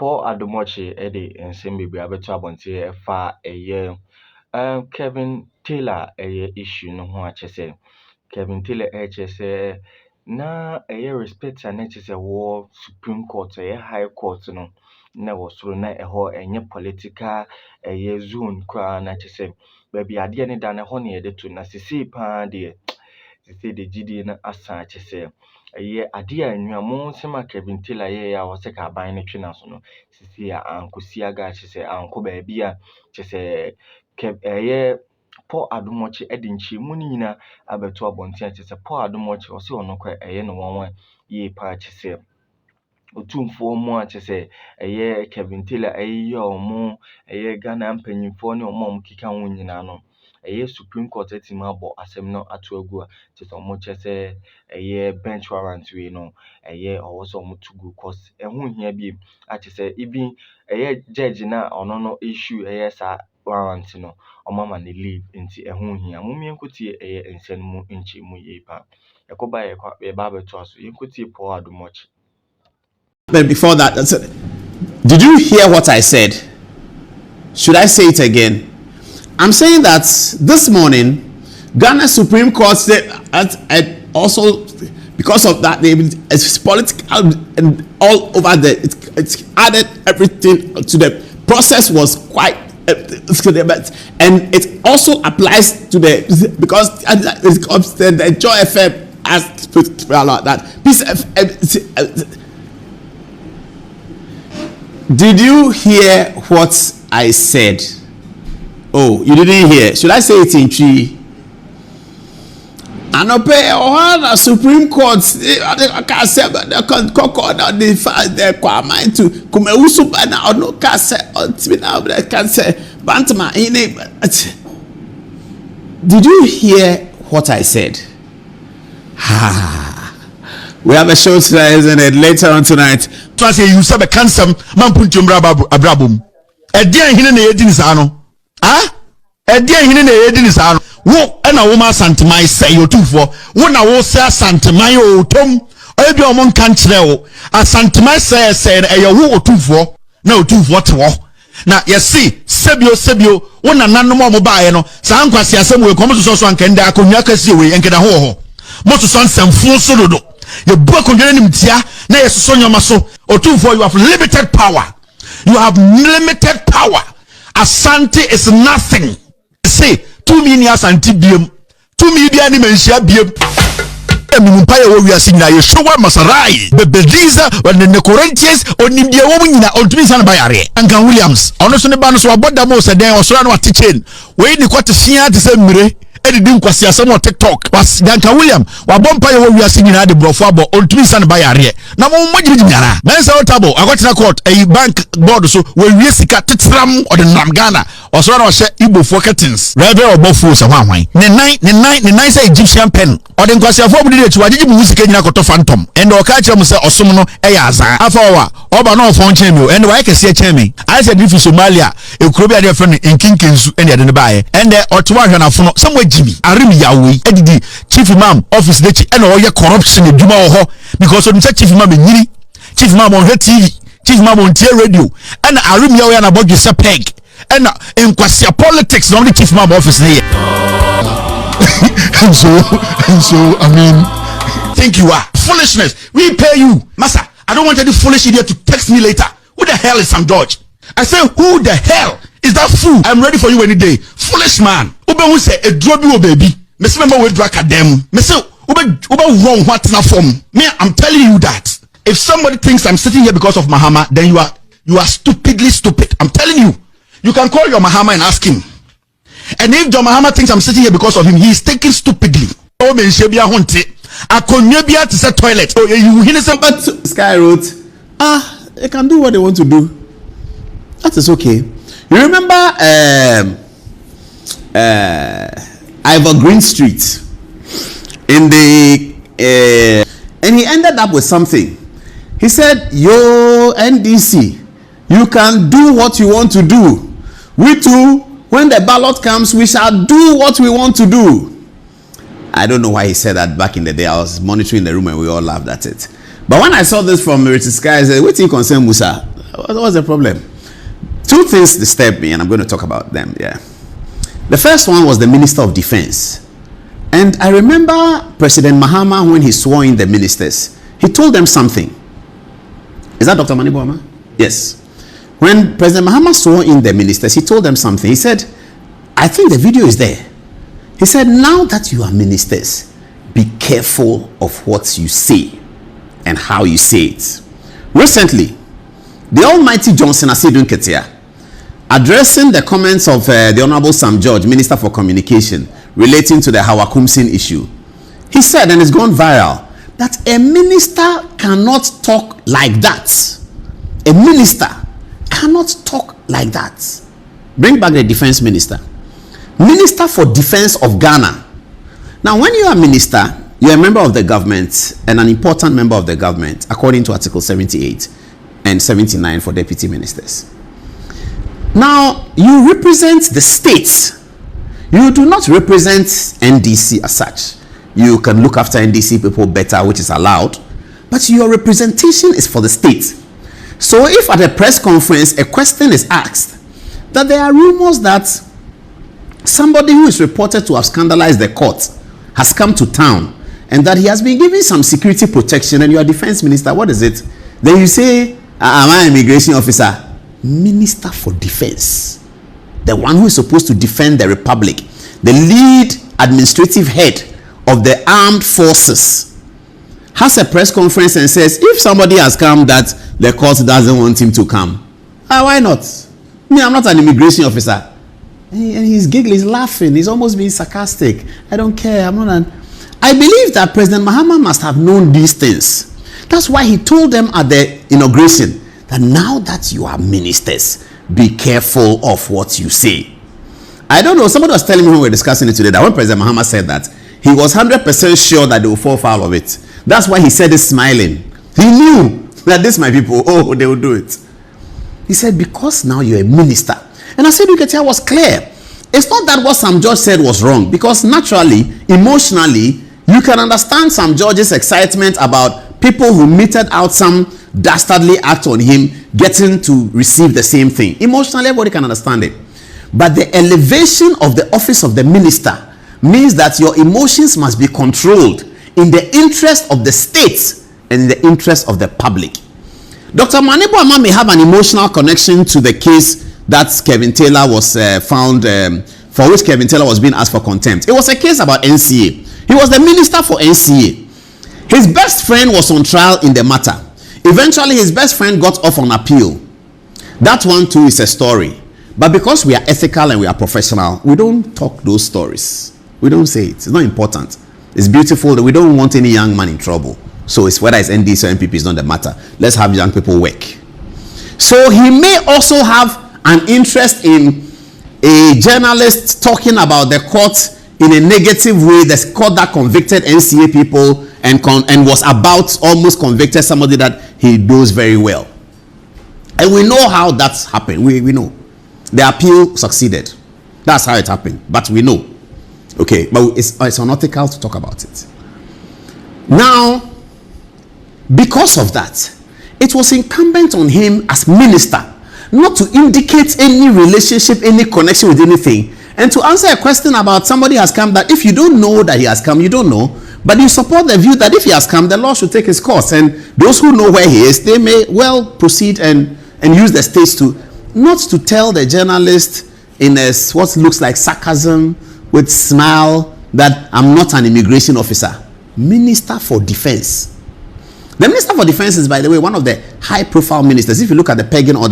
Paul Adomochi Eddie and Simbi Abeto Abonte fa a year. Kevin Taylor a issue no one say. Kevin Taylor say na a year respect and it is a war Supreme Court a high court no. Na was through na a whole any political a year zone crown na say. Baby idea ni dane honey a to na sisi pa de. Sisi de GD na asa say. Ye adia nnuamo sema Kevin Taylor ye ya wose ka ban ne twena so no sisi ya ankosia ga chese anko ba bia chese ye Paul Adomochi edinchi mu ni nyina abeto abonten chese Paul Adomochi wose ono kwa ye no wonwa ye pa chese otumfo mu a chese ye Kevin Taylor ye omo ye Ghana mpanyimfo ne omo kika ho nyina no Supreme Court abo asem no ato agu a chese omo chese bench warrant we no also omo to go cause ehun hia bi a chese even judge na ono no issue sa warrant no omo ma ne leave nti ehun hia mumie nkotie ensen mu nchi mu yepa yakoba ye ba beto aso yenkotie Paul Adomochi. But before that, did you hear what I said? Should I say it again? I'm saying that this morning, Ghana Supreme Court said, and also because of that, it's political and all over it's added everything to the process was quite, and it also applies to the because the Joy FM has that Peace FM. Did you hear what I said? Oh, you didn't hear. Should I say it in Chi? Anope Ohana Supreme Court I can't say the concord the kwamine to kumeusu bana ono kase otimina but I can't say bantama in it. Did you hear what I said? We have a show tonight, isn't it? Later on tonight. To say you said a cancer man put your abrabum. A dear hidden a edin sano. Ah? A dear hidden a edin sano. Wo and a woman santimai say you two for one I will say santimai o tom. I be among country. A santimai said a yo two for no 2 for 2. Now you see, Sebio, one and none more mobile no. Sanquas some will come to so and can da kunyaka see we and get a ho. Most of some full solo. You broke on your name, now you son your muscle or 2 for you have limited power. You have limited power. Asante is nothing. Say 2 million antibium, 2 million dimension bium. Empire we are seeing now. Yeshua Masarai, Bebediza, when the Corinthians or Nimbia woman or Twinsan Bayare, and Gan Williams. Honestly, Banos were bought the most a day or so on teaching. When you got to see at the same mire. Eddie Dim Kwasia some TikTok was Danka William wa bompa we are singing at the brofabo on Twinsan Bayare. Now what you nyara mensa otabo I got to court a bank board so we sika titram or the Namgana or so on Igbo Foketins Reverend or Bofu Sawai the nice Egyptian pen or the Kwasia for the music in Yakoto Phantom and or catch them say Osomono Eyaza Afawa Oba no phone chemo and why can see chemi I said if Somalia a Krobia their friend in Kinkinsu and the buy and the Ottawa somewhere Jimmy Arim Yahweh Eddie Chief Imam Office and all your corruption in Juma because of the Chief Imam in Chief Imam on her TV, Chief Imam on Tier Radio, and Arim Yahweh and about your peg and in Kwasia politics, not the Chief Imam Office here. and so I mean, think you are foolishness. We pay you, Master. I don't want any foolish idiot to text me later. Who the hell is Sam George? I say, who the hell is that fool? I'm ready for you any day. Foolish man. Ube who say a drop you baby. Miss member will drag at them. Miss Ube wrong what na form. Me, I'm telling you that. If somebody thinks I'm sitting here because of Mahama, then you are stupidly stupid. I'm telling you. You can call your Mahama and ask him. And if John Mahama thinks I'm sitting here because of him, he is thinking stupidly. Oh me shebia honte. Akonyebia to say toilet. Oh you hear but Sky wrote, they can do what they want to do. That is okay. You remember Ivor Green Street in the and he ended up with something. He said, yo NDC, you can do what you want to do. We too, when the ballot comes, we shall do what we want to do. I don't know why he said that back in the day. I was monitoring the room and we all laughed at it. But when I saw this from Meritus Sky, I said, what do you concern Musa? What's the problem? Two things disturbed me, and I'm going to talk about them. Yeah. The first one was the Minister of Defense. And I remember President Mahama, when he swore in the ministers, he told them something. Is that Dr. Manibuama? Yes. When President Mahama swore in the ministers, he told them something. He said, I think the video is there. He said, now that you are ministers, be careful of what you say and how you say it. Recently, the Almighty Johnson Asidun Ketia, addressing the comments of the Honorable Sam George, Minister for Communication, relating to the Hawakumsin issue, he said, and it's gone viral, that a minister cannot talk like that. A minister cannot talk like that. Bring back the defense minister. Minister for Defense of Ghana. Now, when you are a minister, you are a member of the government and an important member of the government, according to Article 78 and 79 for deputy ministers. Now, you represent the state. You do not represent NDC as such. You can look after NDC people better, which is allowed, but your representation is for the state. So if at a press conference a question is asked that there are rumors that somebody who is reported to have scandalized the court has come to town and that he has been given some security protection, and you are defense minister, what is it? Then you say, am I an immigration officer? Minister for Defense, the one who is supposed to defend the republic, the lead administrative head of the armed forces, has a press conference and says, if somebody has come that the court doesn't want him to come, why not? Me, I'm not an immigration officer. And he's giggling, he's laughing, he's almost being sarcastic. I don't care, I'm not an... I believe that President Mahama must have known these things. That's why he told them at the inauguration that now that you are ministers, be careful of what you say. I don't know, somebody was telling me when we were discussing it today that when President Mahama said that, he was 100% sure that they will fall foul of it. That's why he said it smiling. He knew that this, my people, oh, they will do it. He said, because now you're a minister. And I said, Uketia was clear. It's not that what Sam George said was wrong, because naturally, emotionally, you can understand Sam George's excitement about people who meted out some dastardly act on him getting to receive the same thing. Emotionally, everybody can understand it. But the elevation of the office of the minister means that your emotions must be controlled in the interest of the state and in the interest of the public. Dr. Manibuama may have an emotional connection to the case that Kevin Taylor was found, for which Kevin Taylor was being asked for contempt. It was a case about NCA. He was the minister for NCA. His best friend was on trial in the matter. Eventually, his best friend got off on appeal. That one too is a story. But because we are ethical and we are professional, we don't talk those stories. We don't say it. It's not important. It's beautiful that we don't want any young man in trouble. So it's whether it's NDC or MPP is not the matter. Let's have young people work. So he may also have an interest in a journalist talking about the court in a negative way, the court that convicted NCA people and was about almost convicted somebody that he knows very well. And we know how that's happened. We know. The appeal succeeded. That's how it happened. But we know. Okay, but it's unethical to talk about it. Now, because of that, it was incumbent on him as minister not to indicate any relationship, any connection with anything, and to answer a question about somebody has come, that if you don't know that he has come, you don't know, but you support the view that if he has come, the law should take his course, and those who know where he is, they may well proceed and use the stage to, not to tell the journalist in a what looks like sarcasm with smile that I'm not an immigration officer. Minister for Defense. The Minister for Defense is, by the way, one of the high-profile ministers. If you look at the pegging order,